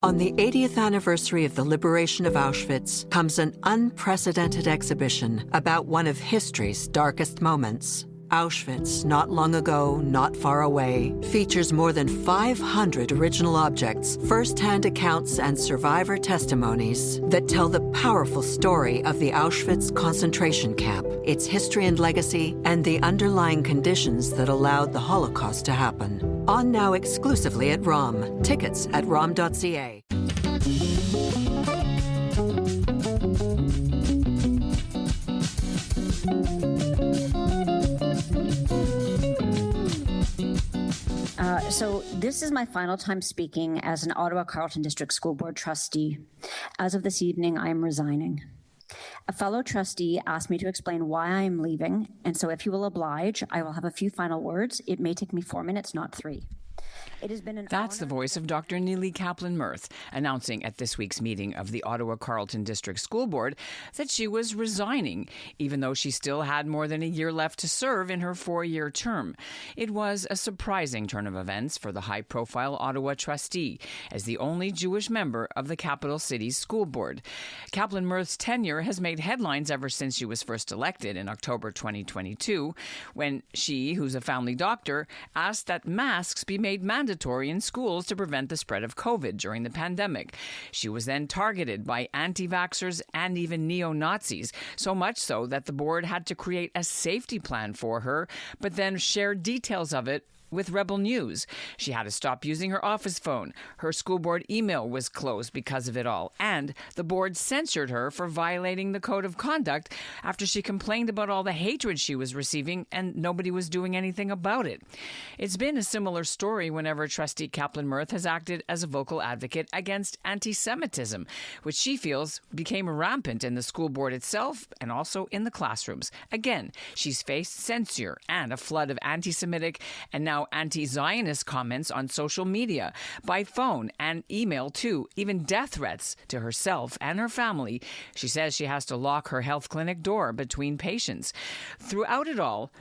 On the 80th anniversary of the liberation of Auschwitz comes an unprecedented exhibition about one of history's darkest moments. Auschwitz, not long ago, not far away, features more than 500 original objects, first-hand accounts, and survivor testimonies that tell the powerful story of the Auschwitz concentration camp, its history and legacy, and the underlying conditions that allowed the Holocaust to happen. On now exclusively at ROM. Tickets at rom.ca. So this is my final time speaking as an Ottawa-Carleton District School Board trustee. As of this evening, I am resigning. A fellow trustee asked me to explain why I am leaving, and so if you will oblige, I will have a few final words. It may take me 4 minutes, not 3. It has been That's the voice of Dr. Nili Kaplan-Myrth announcing at this week's meeting of the Ottawa-Carleton District School Board that she was resigning, even though she still had more than a year left to serve in her 4-year term. It was a surprising turn of events for the high-profile Ottawa trustee, as the only Jewish member of the capital city's school board. Kaplan-Myrth's tenure has made headlines ever since she was first elected in October 2022, when she, who's a family doctor, asked that masks be made mandatory in schools to prevent the spread of COVID during the pandemic. She was then targeted by anti-vaxxers and even neo-Nazis, so much so that the board had to create a safety plan for her, but then shared details of it with Rebel News. She had to stop using her office phone. Her school board email was closed because of it all. And the board censured her for violating the code of conduct after she complained about all the hatred she was receiving and nobody was doing anything about it. It's been a similar story whenever trustee Kaplan-Myrth has acted as a vocal advocate against anti-Semitism, which she feels became rampant in the school board itself and also in the classrooms. Again, she's faced censure and a flood of anti-Semitic and now anti-Zionist comments on social media, by phone and email too, even death threats to herself and her family. She says she has to lock her health clinic door between patients. Throughout it all,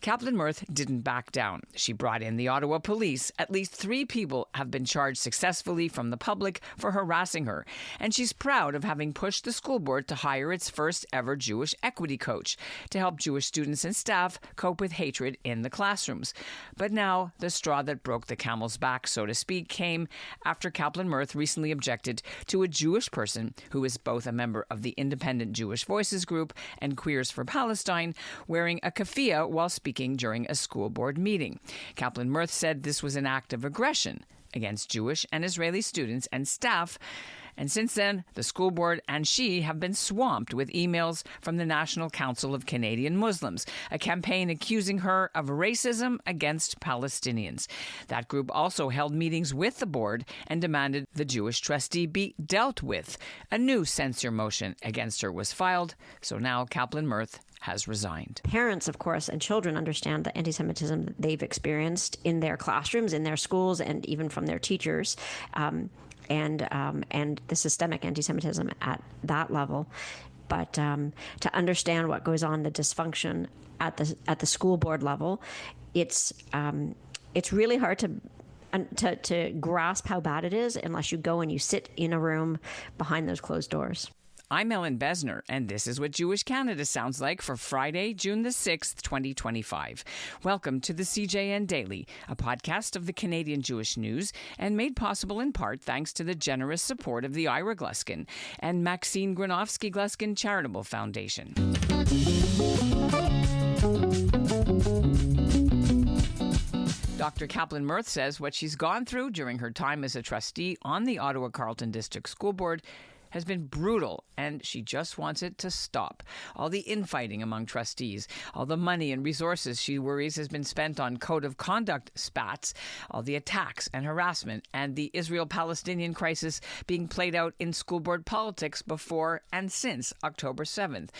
Kaplan-Myrth didn't back down. She brought in the Ottawa police. At least 3 people have been charged successfully from the public for harassing her. And she's proud of having pushed the school board to hire its first ever Jewish equity coach to help Jewish students and staff cope with hatred in the classrooms. But now, the straw that broke the camel's back, so to speak, came after Kaplan-Myrth recently objected to a Jewish person who is both a member of the Independent Jewish Voices group and Queers for Palestine wearing a keffiyeh while speaking during a school board meeting. Kaplan-Myrth said this was an act of aggression against Jewish and Israeli students and staff. And since then, the school board and she have been swamped with emails from the National Council of Canadian Muslims, a campaign accusing her of racism against Palestinians. That group also held meetings with the board and demanded the Jewish trustee be dealt with. A new censure motion against her was filed, so now Kaplan-Myrth has resigned. Parents, of course, and children understand the anti-Semitism that they've experienced in their classrooms, in their schools, and even from their teachers. And the systemic anti-Semitism at that level, but to understand what goes on, the dysfunction at the school board level, it's really hard to grasp how bad it is unless you go and you sit in a room behind those closed doors. I'm Ellin Bessner, and this is what Jewish Canada sounds like for Friday, June the 6th, 2025. Welcome to the CJN Daily, a podcast of the Canadian Jewish News, and made possible in part thanks to the generous support of the Ira Gluskin and Maxine Granovsky-Gluskin Charitable Foundation. Dr. Kaplan-Myrth says what she's gone through during her time as a trustee on the Ottawa-Carleton District School Board has been brutal, and she just wants it to stop. All the infighting among trustees, all the money and resources she worries has been spent on code of conduct spats, all the attacks and harassment, and the Israel-Palestinian crisis being played out in school board politics before and since October 7th.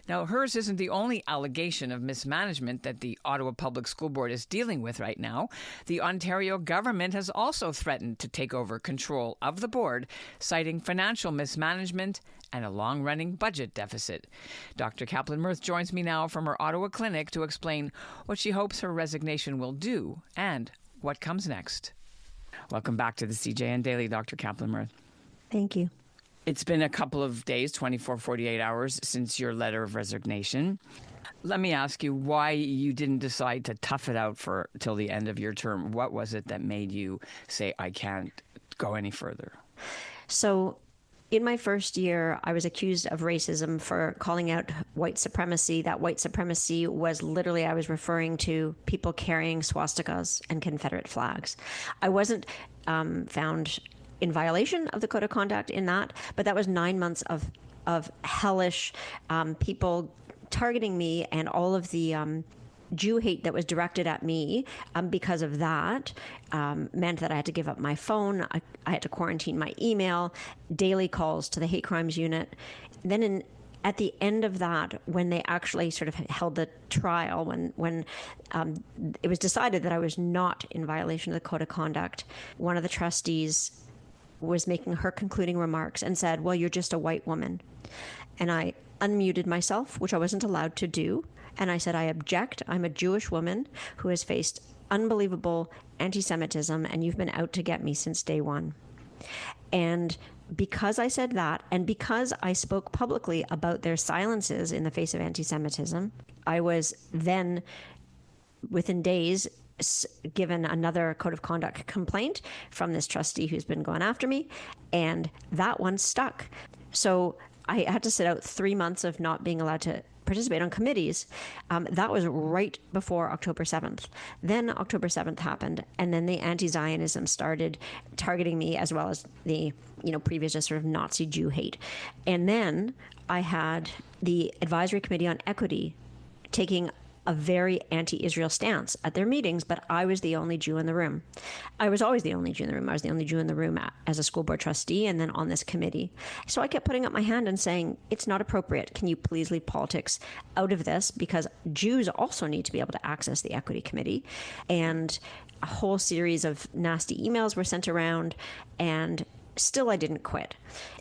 Now, hers isn't the only allegation of mismanagement that the Ottawa Public School Board is dealing with right now. The Ontario government has also threatened to take over control of the board, citing financial mismanagement and a long-running budget deficit. Dr. Kaplan-Myrth joins me now from her Ottawa clinic to explain what she hopes her resignation will do and what comes next. Welcome back to the CJN Daily, Dr. Kaplan-Myrth. Thank you. It's been a couple of days, 24, 48 hours since your letter of resignation. Let me ask you why you didn't decide to tough it out till the end of your term. What was it that made you say, I can't go any further? So in my first year, I was accused of racism for calling out white supremacy. That white supremacy was literally, I was referring to people carrying swastikas and Confederate flags. I wasn't found in violation of the code of conduct in that, but that was 9 months of hellish people targeting me, and all of the Jew hate that was directed at me because of that meant that I had to give up my phone. I had to quarantine my email, daily calls to the hate crimes unit. Then at the end of that, when they actually sort of held the trial, when it was decided that I was not in violation of the code of conduct, one of the trustees was making her concluding remarks and said, well, you're just a white woman. And I unmuted myself, which I wasn't allowed to do. And I said, I object. I'm a Jewish woman who has faced unbelievable anti-Semitism, and you've been out to get me since day one. And because I said that, and because I spoke publicly about their silences in the face of anti-Semitism, I was then, within days, given another code of conduct complaint from this trustee who's been going after me, and that one stuck. So I had to sit out 3 months of not being allowed to participate on committees. That was right before October 7th. Then October 7th happened, and then the anti-Zionism started targeting me, as well as the previous just sort of Nazi Jew hate. And then I had the Advisory Committee on Equity taking a very anti-Israel stance at their meetings, but I was the only Jew in the room. I was always the only Jew in the room. I was the only Jew in the room as a school board trustee and then on this committee. So I kept putting up my hand and saying, it's not appropriate. Can you please leave politics out of this? Because Jews also need to be able to access the equity committee. And a whole series of nasty emails were sent around, and still I didn't quit.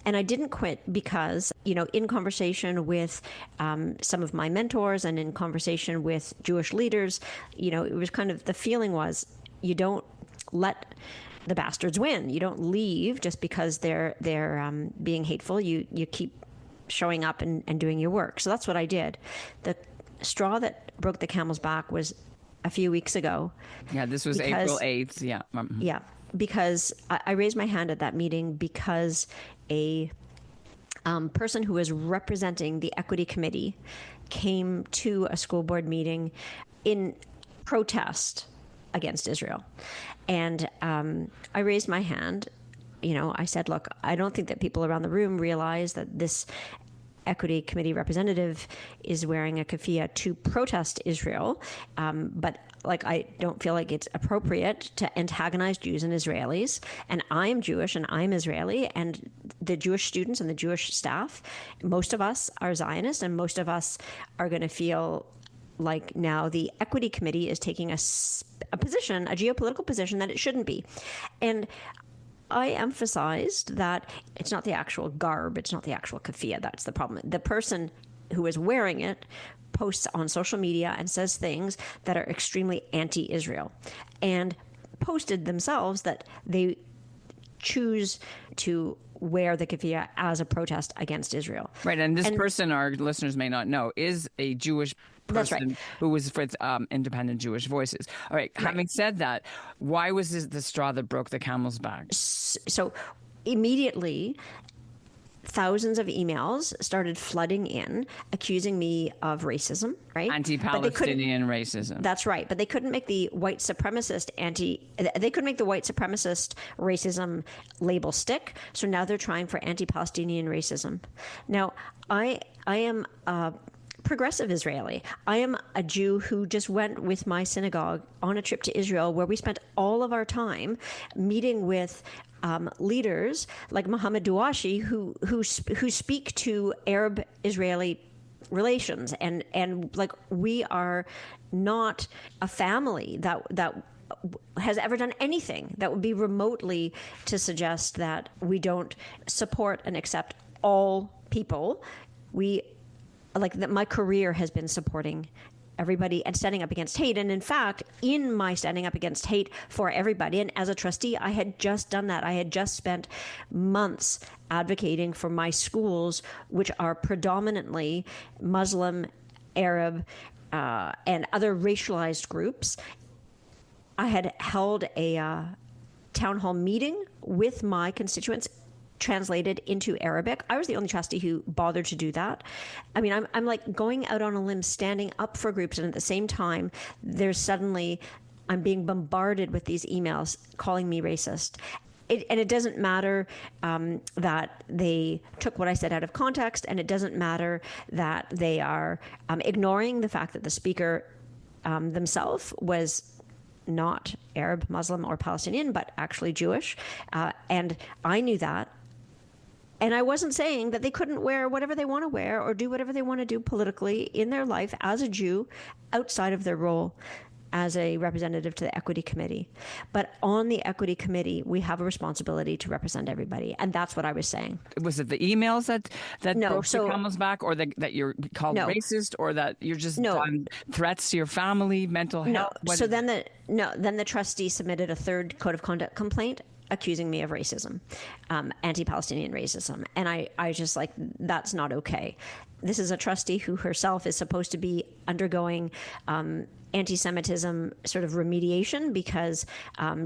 And I didn't quit because, in conversation with some of my mentors and in conversation with Jewish leaders, it was kind of, the feeling was, you don't let the bastards win. You don't leave just because they're being hateful. You keep showing up and doing your work. So that's what I did. The straw that broke the camel's back was a few weeks ago. Yeah, this was April 8th. Yeah. Yeah. Because I raised my hand at that meeting because a person who was representing the equity committee came to a school board meeting in protest against Israel. And I raised my hand. I said, look, I don't think that people around the room realize that this equity committee representative is wearing a keffiyeh to protest Israel. But I don't feel like it's appropriate to antagonize Jews and Israelis. And I'm Jewish and I'm Israeli, and the Jewish students and the Jewish staff, most of us are Zionists, and most of us are going to feel like now the equity committee is taking a position, a geopolitical position that it shouldn't be. And I emphasized that it's not the actual garb, it's not the actual keffiyeh that's the problem. The person who is wearing it posts on social media and says things that are extremely anti-Israel, and posted themselves that they choose to wear the keffiyeh as a protest against Israel. Right, and this person, our listeners may not know, is a Jewish person. That's right. Who was with Independent Jewish Voices. All right, having said that, why was this the straw that broke the camel's back? So immediately, thousands of emails started flooding in, accusing me of racism, right? Anti-Palestinian racism. That's right. But they couldn't make the white supremacist racism label stick. So now they're trying for anti-Palestinian racism. Now, I am a progressive Israeli. I am a Jew who just went with my synagogue on a trip to Israel, where we spent all of our time meeting with leaders like Mohammed Douashi, who speak to Arab-Israeli relations, and like, we are not a family that has ever done anything that would be remotely to suggest that we don't support and accept all people. My career has been supporting everybody and standing up against hate. And in fact, in my standing up against hate for everybody, and as a trustee, I had just done that. I had just spent months advocating for my schools, which are predominantly Muslim, Arab, and other racialized groups. I had held a town hall meeting with my constituents, translated into Arabic. I was the only trustee who bothered to do that. I mean, I'm like going out on a limb, standing up for groups, and at the same time, I'm being bombarded with these emails calling me racist. And it doesn't matter that they took what I said out of context, and it doesn't matter that they are ignoring the fact that the speaker themselves was not Arab, Muslim, or Palestinian, but actually Jewish. And I knew that. And I wasn't saying that they couldn't wear whatever they want to wear or do whatever they want to do politically in their life as a Jew outside of their role as a representative to the Equity Committee. But on the Equity Committee, we have a responsibility to represent everybody. And that's what I was saying. Was it the emails that No, broke the camel's back, or that you're called racist, or that you're just threats to your family, mental health? Then the trustee submitted a third code of conduct complaint accusing me of racism, anti-Palestinian racism. And I was just like, that's not okay. This is a trustee who herself is supposed to be undergoing anti-Semitism sort of remediation because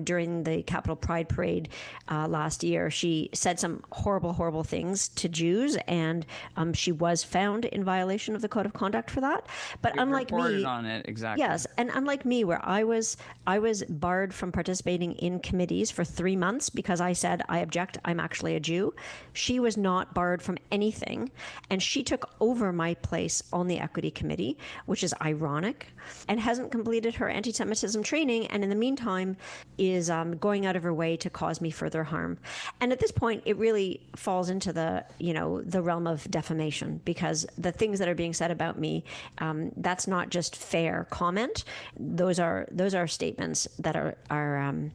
during the Capitol Pride Parade last year, she said some horrible, horrible things to Jews, and she was found in violation of the code of conduct for that. But You unlike me, reported on it, exactly. Yes, and unlike me, where I was barred from participating in committees for 3 months because I said I object, I'm actually a Jew. She was not barred from anything, and she took over my place on the Equity Committee, which is ironic, and hasn't completed her anti-Semitism training, and in the meantime is going out of her way to cause me further harm. And at this point, it really falls into the realm of defamation, because the things that are being said about me, that's not just fair comment. Those are statements that are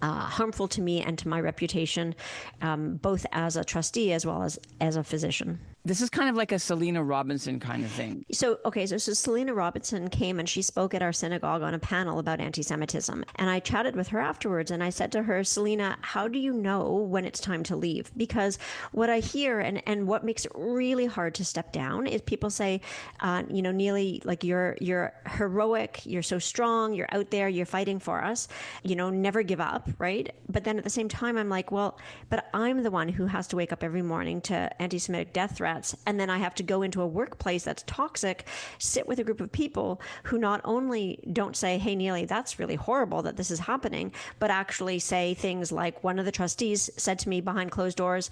harmful to me and to my reputation, both as a trustee as well as a physician. This is kind of like a Selena Robinson kind of thing. So Selena Robinson came and she spoke at our synagogue on a panel about anti-Semitism. And I chatted with her afterwards, and I said to her, Selena, how do you know when it's time to leave? Because what I hear and what makes it really hard to step down is people say, Nili, like you're heroic, you're so strong, you're out there, you're fighting for us, never give up, right? But then at the same time, I'm like, well, but I'm the one who has to wake up every morning to anti-Semitic death threats. And then I have to go into a workplace that's toxic, sit with a group of people who not only don't say, hey, Nili, that's really horrible that this is happening, but actually say things like one of the trustees said to me behind closed doors,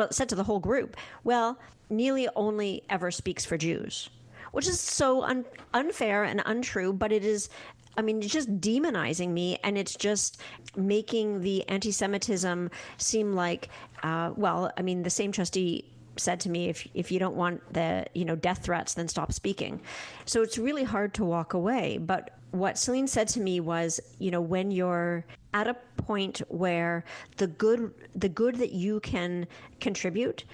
said to the whole group, well, Nili only ever speaks for Jews, which is so unfair and untrue, but it is. I mean, it's just demonizing me, and it's just making the anti-Semitism seem like, the same trustee said to me, if you don't want the death threats, then stop speaking. So it's really hard to walk away. But what Celine said to me was, when you're at a point where the good that you can contribute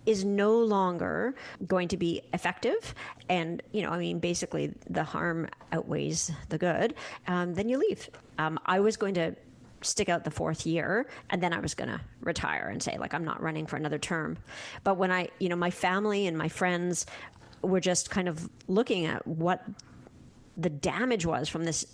is no longer going to be effective, and basically the harm outweighs the good, then you leave. I was going to stick out the 4th year, and then I was going to retire and say, like, I'm not running for another term. But when my family and my friends were just kind of looking at what the damage was from this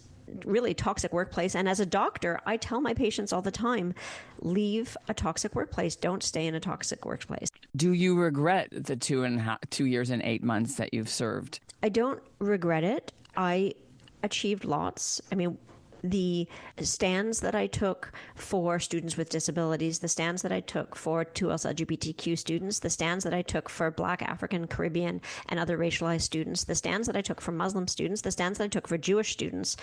really toxic workplace. And as a doctor, I tell my patients all the time, leave a toxic workplace. Don't stay in a toxic workplace. Do you regret the 2 years and 8 months that you've served? I don't regret it. I achieved lots. I mean, the stands that I took for students with disabilities, the stands that I took for 2Ls LGBTQ students, the stands that I took for Black, African, Caribbean, and other racialized students, the stands that I took for Muslim students, the stands that I took for Jewish students,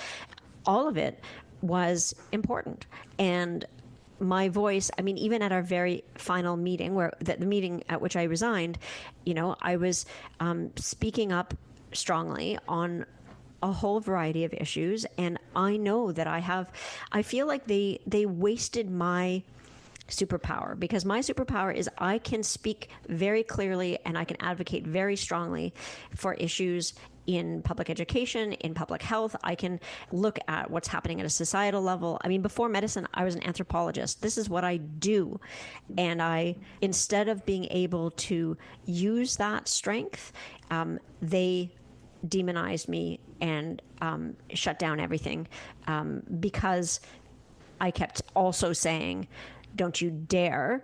all of it was important. And my voice, even at our very final meeting, the meeting at which I resigned, I was speaking up strongly on a whole variety of issues. And I know that I feel like they wasted my superpower, because my superpower is I can speak very clearly and I can advocate very strongly for issues in public education, in public health. I can look at what's happening at a societal level. I mean, before medicine, I was an anthropologist. This is what I do. And instead of being able to use that strength, they demonized me and shut down everything because I kept also saying, don't you dare,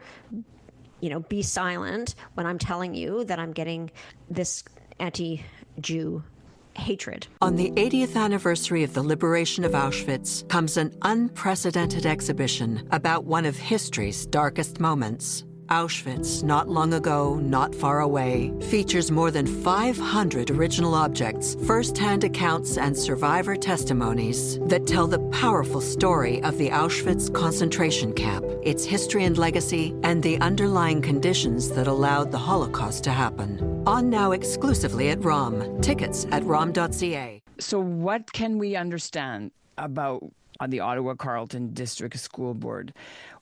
be silent when I'm telling you that I'm getting this anti-Jew hatred. On the 80th anniversary of the liberation of Auschwitz comes an unprecedented exhibition about one of history's darkest moments. Auschwitz, not long ago, not far away, features more than 500 original objects, first-hand accounts, and survivor testimonies that tell the powerful story of the Auschwitz concentration camp, its history and legacy, and the underlying conditions that allowed the Holocaust to happen. On now exclusively at ROM. Tickets at rom.ca. So what can we understand about the Ottawa-Carleton District School Board?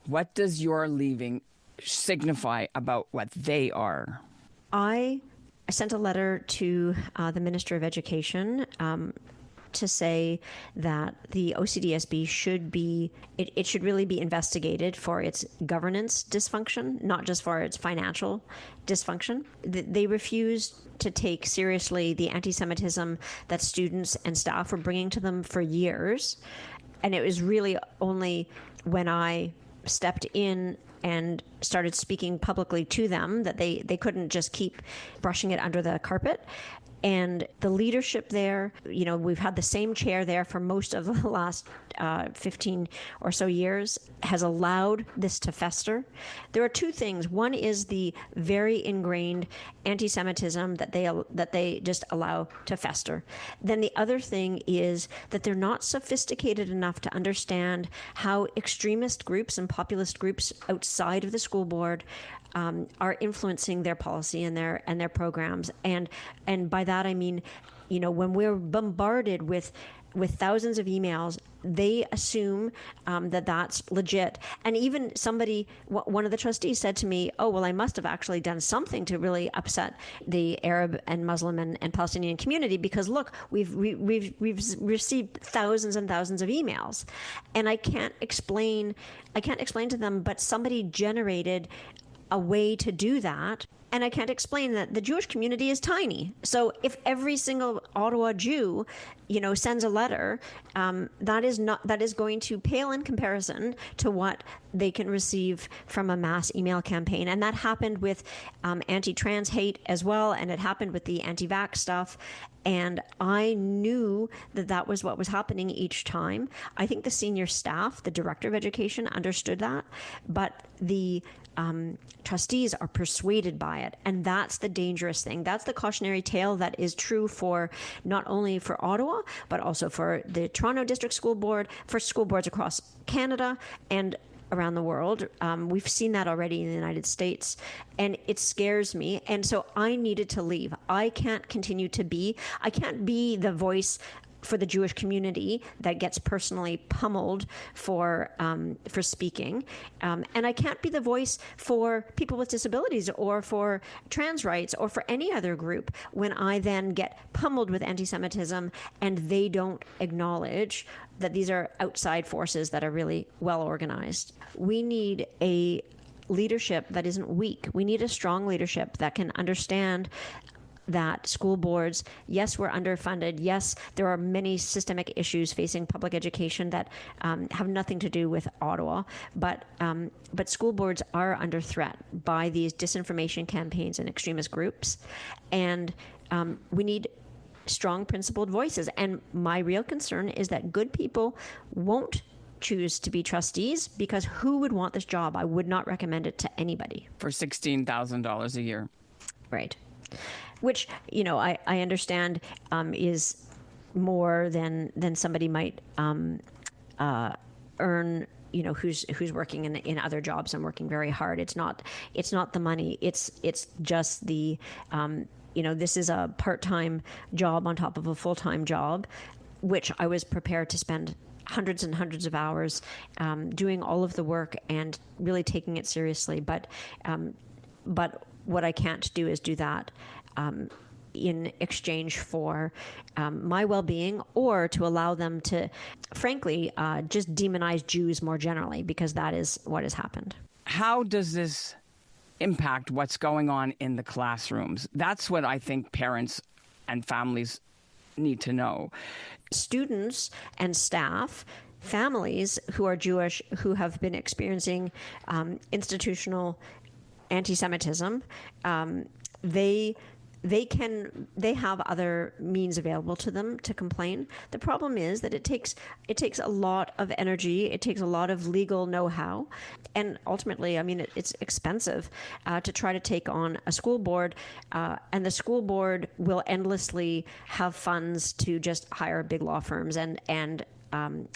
What does your leaving signify about what they are? I sent a letter to the Minister of Education to say that the OCDSB should really be investigated for its governance dysfunction, not just for its financial dysfunction. They refused to take seriously the anti-Semitism that students and staff were bringing to them for years. And it was really only when I stepped in and started speaking publicly to them that they couldn't just keep brushing it under the carpet. And the leadership there, we've had the same chair there for most of the last 15 or so years, has allowed this to fester. There are two things. One is the very ingrained anti-Semitism that they just allow to fester. Then the other thing is that they're not sophisticated enough to understand how extremist groups and populist groups outside of the school board are influencing their policy and their programs. And by that I mean, when we're bombarded with thousands of emails, they assume that that's legit. And even one of the trustees said to me, oh, well, I must have actually done something to really upset the Arab and Muslim and Palestinian community because look, we've received thousands and thousands of emails. And I can't explain to them, but somebody generated a way to do that. And I can't explain that the Jewish community is tiny. So if every single Ottawa Jew, sends a letter, that is going to pale in comparison to what they can receive from a mass email campaign. And that happened with anti-trans hate as well. And it happened with the anti-vax stuff. And I knew that was what was happening each time. I think the senior staff, the director of education, understood that. But the trustees are persuaded by it. And that's the dangerous thing. That's the cautionary tale that is true for not only for Ottawa, but also for the Toronto District School Board, for school boards across Canada and around the world. We've seen that already in the United States, and it scares me. And so I needed to leave. I can't be the voice for the Jewish community that gets personally pummeled for speaking. And I can't be the voice for people with disabilities or for trans rights or for any other group when I then get pummeled with anti-Semitism and they don't acknowledge that these are outside forces that are really well organized. We need a leadership that isn't weak. We need a strong leadership that can understand that school boards, yes, we're underfunded. Yes, there are many systemic issues facing public education that have nothing to do with Ottawa, but school boards are under threat by these disinformation campaigns and extremist groups, and we need strong principled voices. And my real concern is that good people won't choose to be trustees because who would want this job? I would not recommend it to anybody. For $16,000 a year. Right. Which, I understand is more than somebody might earn, who's working in other jobs and working very hard. It's not the money. It's just the, this is a part-time job on top of a full-time job, which I was prepared to spend hundreds and hundreds of hours doing all of the work and really taking it seriously. But what I can't do is do that in exchange for my well-being, or to allow them to, frankly, just demonize Jews more generally, because that is what has happened. How does this impact what's going on in the classrooms? That's what I think parents and families need to know. Students and staff, families who are Jewish, who have been experiencing institutional anti-Semitism, they have other means available to them to complain. The problem is that it takes a lot of energy, it takes a lot of legal know-how, and ultimately, I mean, it's expensive to try to take on a school board, and the school board will endlessly have funds to just hire big law firms and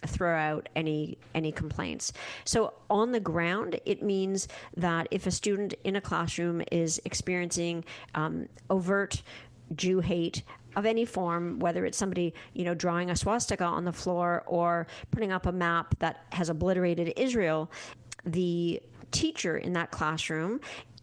throw out any complaints. So on the ground, it means that if a student in a classroom is experiencing overt Jew hate of any form, whether it's somebody, drawing a swastika on the floor or putting up a map that has obliterated Israel, the teacher in that classroom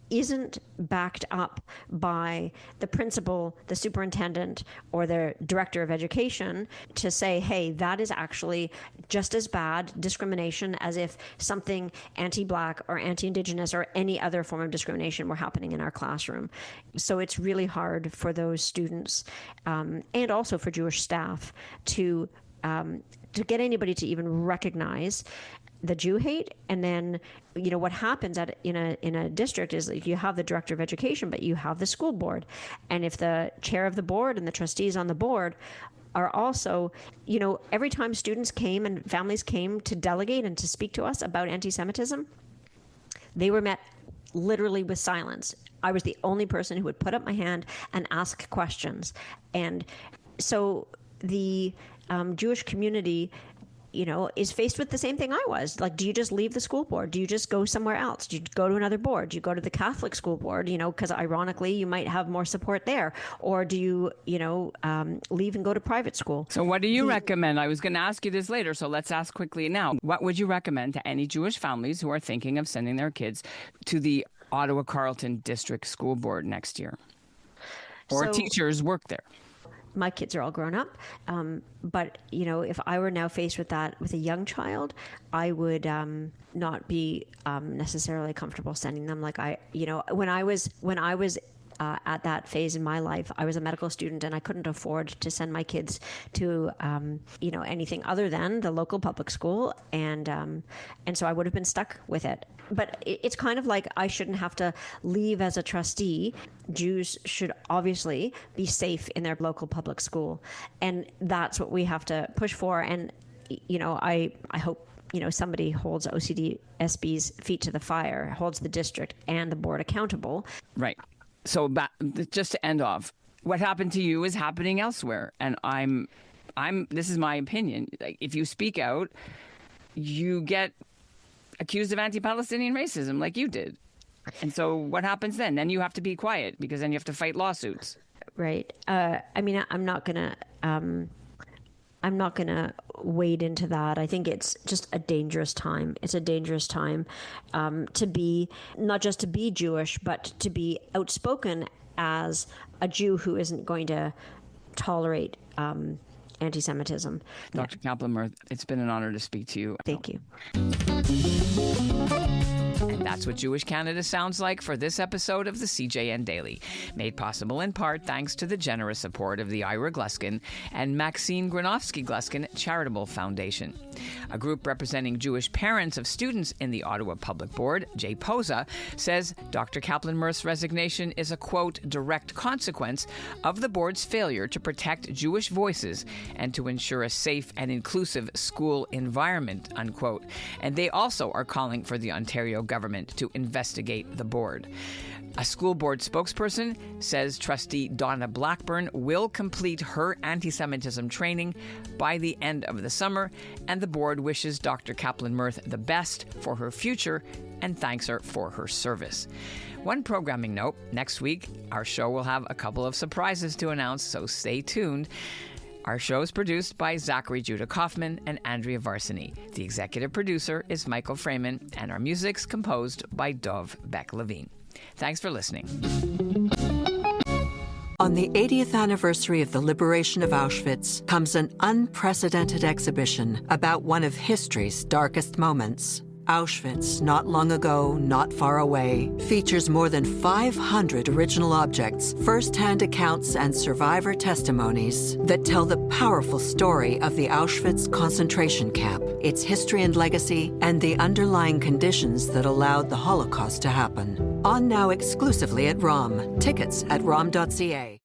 isn't backed up by the principal, the superintendent, or the director of education to say, hey, that is actually just as bad discrimination as if something anti-Black or anti-Indigenous or any other form of discrimination were happening in our classroom. So it's really hard for those students and also for Jewish staff to get anybody to even recognize the Jew hate. And then, what happens in a district is like you have the director of education, but you have the school board. And if the chair of the board and the trustees on the board are also, every time students came and families came to delegate and to speak to us about anti-Semitism, they were met literally with silence. I was the only person who would put up my hand and ask questions. And so the Jewish community is faced with the same thing I was. Like, do you just leave the school board? Do you just go somewhere else? Do you go to another board? Do you go to the Catholic school board, because ironically you might have more support there? Or do you, leave and go to private school? So what do you recommend? I was going to ask you this later, so let's ask quickly now. What would you recommend to any Jewish families who are thinking of sending their kids to the Ottawa-Carleton District School Board next year? Or teachers work there? My kids are all grown up. But, if I were now faced with that with a young child, I would not be necessarily comfortable sending them. Like when I was at that phase in my life, I was a medical student and I couldn't afford to send my kids to, anything other than the local public school. And so I would have been stuck with it. But it's kind of like I shouldn't have to leave as a trustee. Jews should obviously be safe in their local public school. And that's what we have to push for. And, I hope, somebody holds OCDSB's feet to the fire, holds the district and the board accountable. Right. So just to end off, what happened to you is happening elsewhere. And this is my opinion. Like, if you speak out, you get accused of anti-Palestinian racism like you did. And so what happens then? Then you have to be quiet because then you have to fight lawsuits. Right. I'm not gonna wade into that. I think it's just a dangerous time. It's a dangerous time to be, not just to be Jewish, but to be outspoken as a Jew who isn't going to tolerate anti-Semitism. Dr. Kaplan-Myrth, it's been an honor to speak to you. Thank you. And that's what Jewish Canada sounds like for this episode of the CJN Daily, made possible in part thanks to the generous support of the Ira Gluskin and Maxine Gronofsky-Gluskin Charitable Foundation. A group representing Jewish parents of students in the Ottawa Public Board, Jay Posa, says Dr. Kaplan-Myrth's resignation is a, quote, direct consequence of the board's failure to protect Jewish voices and to ensure a safe and inclusive school environment, unquote. And they also are calling for the Ontario government to investigate the board. A school board spokesperson says trustee Donna Blackburn will complete her anti-Semitism training by the end of the summer, and the board wishes Dr. Kaplan-Myrth the best for her future and thanks her for her service. One programming note, next week, our show will have a couple of surprises to announce, so stay tuned. Our show is produced by Zachary Kauffman and Andrea Varsany. The executive producer is Michael Fraiman, and our music's composed by Dov Beck-Levine. Thanks for listening. On the 80th anniversary of the liberation of Auschwitz comes an unprecedented exhibition about one of history's darkest moments. Auschwitz, Not Long Ago, Not Far Away, features more than 500 original objects, first-hand accounts, and survivor testimonies that tell the powerful story of the Auschwitz concentration camp, its history and legacy, and the underlying conditions that allowed the Holocaust to happen. On now exclusively at ROM. Tickets at rom.ca.